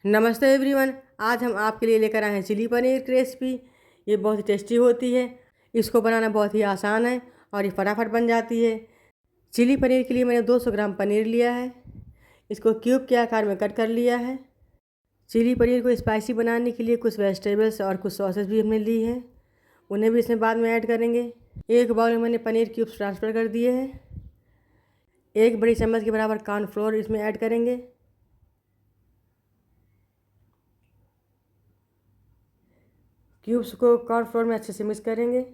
नमस्ते एवरीवन। आज हम आपके लिए लेकर आए हैं चिली पनीर की रेसिपी। ये बहुत ही टेस्टी होती है। इसको बनाना बहुत ही आसान है और ये फटाफट बन जाती है। चिली पनीर के लिए मैंने 200 ग्राम पनीर लिया है। इसको क्यूब के आकार में कट कर लिया है। चिली पनीर को स्पाइसी बनाने के लिए कुछ वेजिटेबल्स और कुछ सॉसेस भी हमने ली है, उन्हें भी इसमें बाद में ऐड करेंगे। एक बाउल में मैंने पनीर क्यूब्स ट्रांसफ़र कर दिए हैं। एक बड़ी चम्मच के बराबर कॉर्नफ्लोर इसमें ऐड करेंगे। क्यूब्स को कॉर्नफ्लोर में अच्छे से मिक्स करेंगे।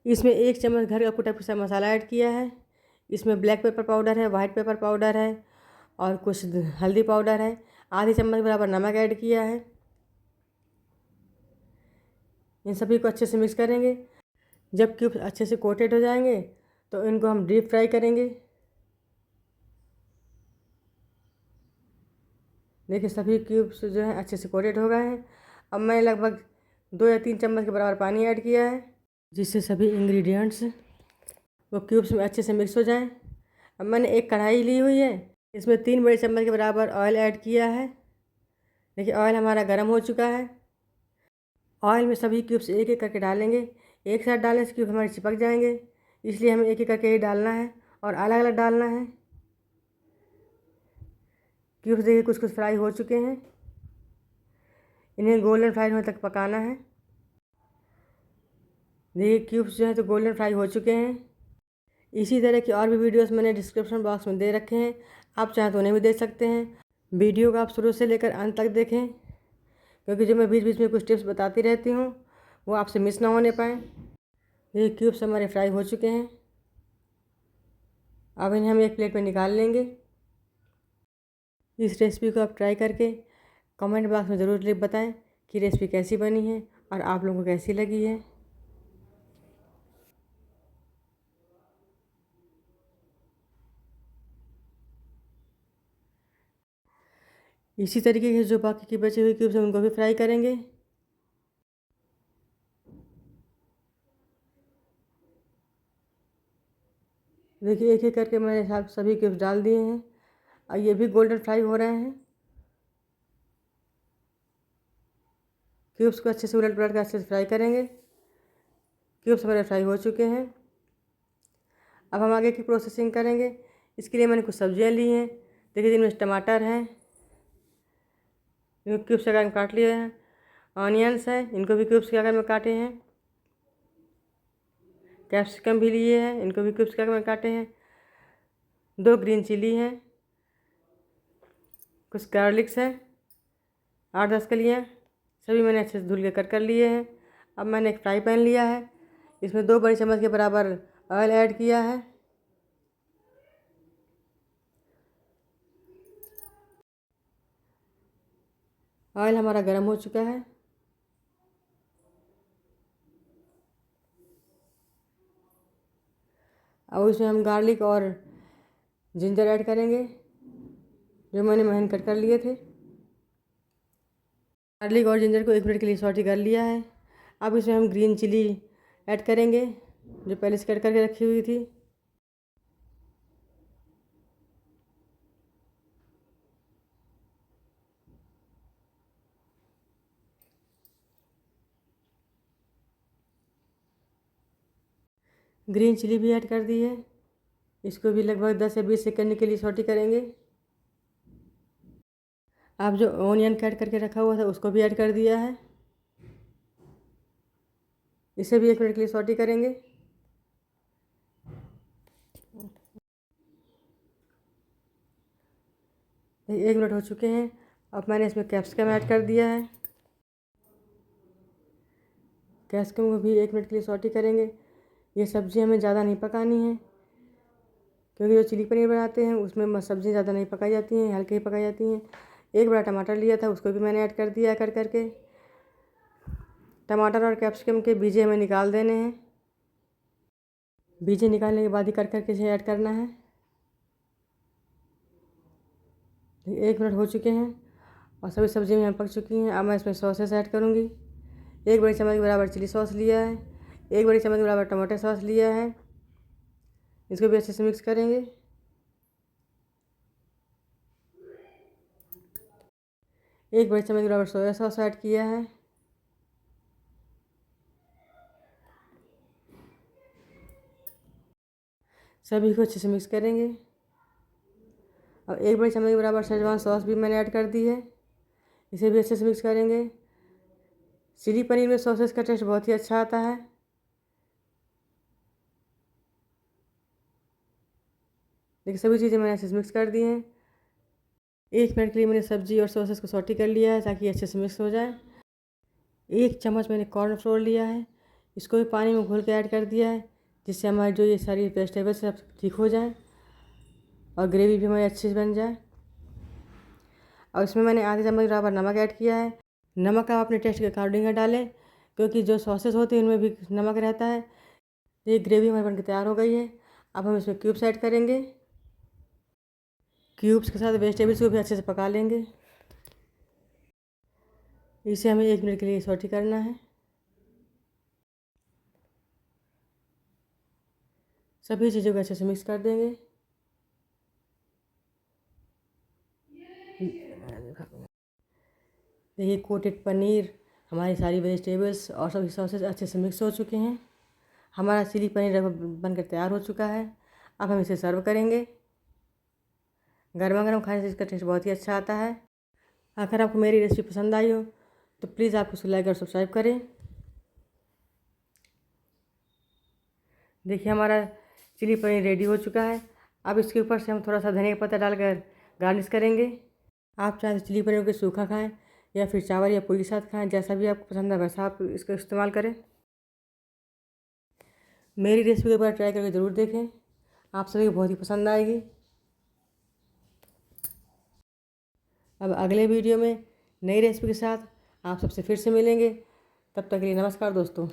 इसमें एक चम्मच घर का कुटा पिसा मसाला ऐड किया है। इसमें ब्लैक पेपर पाउडर है, वाइट पेपर पाउडर है और कुछ हल्दी पाउडर है। आधी चम्मच बराबर नमक ऐड किया है। इन सभी को अच्छे से मिक्स करेंगे। जब क्यूब्स अच्छे से कोटेड हो जाएंगे तो इनको हम डीप फ्राई करेंगे। देखिए सभी क्यूब्स जो हैं अच्छे से कोटेड हो गए हैं। अब मैंने लगभग 2 या 3 चम्मच के बराबर पानी ऐड किया है, जिससे सभी इंग्रेडिएंट्स वो क्यूब्स में अच्छे से मिक्स हो जाएं। अब मैंने एक कढ़ाई ली हुई है, इसमें 3 बड़े चम्मच के बराबर ऑयल ऐड किया है। देखिए ऑयल हमारा गर्म हो चुका है। ऑयल में सभी क्यूब्स एक एक करके डालेंगे। एक साथ डालने से क्यूब हमारे चिपक जाएंगे, इसलिए हमें एक एक करके ही डालना है और अलग अलग डालना है। क्यूब्स देखिए कुछ कुछ फ्राई हो चुके हैं। इन्हें गोल्डन फ्राई होने तक पकाना है। देखिए क्यूब्स जो है तो गोल्डन फ्राई हो चुके हैं। इसी तरह की और भी वीडियोस मैंने डिस्क्रिप्शन बॉक्स में दे रखे हैं, आप चाहें तो उन्हें भी देख सकते हैं। वीडियो को आप शुरू से लेकर अंत तक देखें, क्योंकि जो मैं बीच बीच में कुछ टिप्स बताती रहती हूँ वो आपसे मिस ना होने पाए। ये क्यूब्स हमारे फ्राई हो चुके हैं। अब इन्हें हम एक प्लेट में निकाल लेंगे। इस रेसिपी को आप ट्राई करके कमेंट बॉक्स में ज़रूर बताएं कि रेसिपी कैसी बनी है और आप लोगों को कैसी लगी है। इसी तरीके से जो बाकी की बची हुई क्यूब्स हैं उनको भी फ्राई करेंगे। देखिए एक एक करके मैंने सब सभी क्यूब्स डाल दिए हैं और ये भी गोल्डन फ्राई हो रहे हैं। क्यूब्स को अच्छे से उलट पलट कर अच्छे से फ्राई करेंगे। क्यूब्स हमारे फ्राई हो चुके हैं। अब हम आगे की प्रोसेसिंग करेंगे। इसके लिए मैंने कुछ सब्जियां ली हैं। देखिए जिनमें टमाटर हैं, इनको क्यूब्स के आकार में काट लिए हैं। ऑनियंस हैं, इनको भी क्यूब्स के आकार में काटे हैं। कैप्सिकम भी लिए हैं, इनको भी क्यूब्स के आकार में काटे हैं। 2 ग्रीन चिली हैं, कुछ गार्लिक्स हैं, 8-10 कलियाँ, सभी मैंने अच्छे से धुल के कट कर लिए हैं। अब मैंने एक फ्राई पैन लिया है, इसमें 2 बड़ी चम्मच के बराबर ऑयल ऐड किया है। ऑयल हमारा गर्म हो चुका है। अब इसमें हम गार्लिक और जिंजर ऐड करेंगे, जो मैंने महीन कट कर लिए थे। गार्लिक और जिंजर को 1 मिनट के लिए सॉटे कर लिया है। अब इसमें हम ग्रीन चिली ऐड करेंगे, जो पहले से कट करके रखी हुई थी। ग्रीन चिली भी ऐड कर दी है। इसको भी लगभग 10 या 20 सेकंड के लिए सॉटे करेंगे। अब जो ऑनियन कट करके रखा हुआ था उसको भी ऐड कर दिया है। इसे भी 1 मिनट के लिए सॉटे करेंगे। 1 मिनट हो चुके हैं। अब मैंने इसमें कैप्सिकम ऐड कर दिया है। कैप्सिकम को भी 1 मिनट के लिए सॉटे करेंगे। ये सब्ज़ी हमें ज़्यादा नहीं पकानी है, क्योंकि जो चिली पनीर बनाते हैं उसमें सब्ज़ी ज़्यादा नहीं पकाई जाती हैं, हल्के ही पकाई जाती हैं। एक बड़ा टमाटर लिया था, उसको भी मैंने ऐड कर दिया कर करके। टमाटर और कैप्सिकम के बीजे हमें निकाल देने हैं। बीजे निकालने के बाद ही कर करके इसे ऐड करना है। 1 मिनट हो चुके हैं और सभी सब्ज़ी में पक चुकी हैं। अब मैं इसमें सॉसेस ऐड करूँगी। 1 बड़ी चम्मच के बराबर चिली सॉस लिया है, 1 बड़ी चम्मच के बराबर टमाटो सॉस लिया है। इसको भी अच्छे से मिक्स करेंगे। 1 बड़े चम्मच के बराबर सोया सॉस ऐड किया है। सभी को अच्छे से मिक्स करेंगे। और 1 बड़े चम्मच के बराबर शेजवान सॉस भी मैंने ऐड कर दी है। इसे भी अच्छे से मिक्स करेंगे। चिली पनीर में सॉसेस का टेस्ट बहुत ही अच्छा आता है। देखिए सभी चीज़ें मैंने अच्छे से मिक्स कर दी हैं। 1 मिनट के लिए मैंने सब्जी और सॉसेस को सॉटे कर लिया है ताकि अच्छे से मिक्स हो जाए। 1 चम्मच मैंने कॉर्नफ्लोर लिया है, इसको भी पानी में घोल के ऐड कर दिया है, जिससे हमारी जो ये सारी वेजिटेबल्स सब ठीक हो जाए और ग्रेवी भी हमारी अच्छे से बन जाए। और इसमें मैंने आधे चम्मच बराबर नमक ऐड किया है। नमक आप अपने टेस्ट के अकॉर्डिंग डालें, क्योंकि जो सॉसेस होते हैं उनमें भी नमक रहता है। ये ग्रेवी हमारी बनकर तैयार हो गई है। अब हम इसमें क्यूब्स ऐड करेंगे। क्यूब्स के साथ वेजिटेबल्स को भी अच्छे से पका लेंगे। इसे हमें 1 मिनट के लिए सॉटे करना है। सभी चीज़ों को अच्छे से मिक्स कर देंगे। देखिए कोटेड पनीर, हमारी सारी वेजिटेबल्स और सभी सॉसेज अच्छे से मिक्स हो चुके हैं। हमारा चिली पनीर बनकर तैयार हो चुका है। अब हम इसे सर्व करेंगे। गर्मा गर्म खाने से इसका टेस्ट बहुत ही अच्छा आता है। अगर आपको मेरी रेसिपी पसंद आई हो तो प्लीज़ आप उसे लाइक और सब्सक्राइब करें। देखिए हमारा चिली पनीर रेडी हो चुका है। अब इसके ऊपर से हम थोड़ा सा धनिया का पत्ता डालकर गार्निश करेंगे। आप चाहे तो चिली पनीर को सूखा खाएं या फिर चावल या पूरी के साथ खाएं, जैसा भी आपको पसंद है वैसा आप इसका इस्तेमाल करें। मेरी रेसिपी एक बार ट्राई करके ज़रूर देखें, आप सभी को बहुत ही पसंद आएगी। अब अगले वीडियो में नई रेसिपी के साथ आप सबसे फिर से मिलेंगे। तब तक के लिए नमस्कार दोस्तों।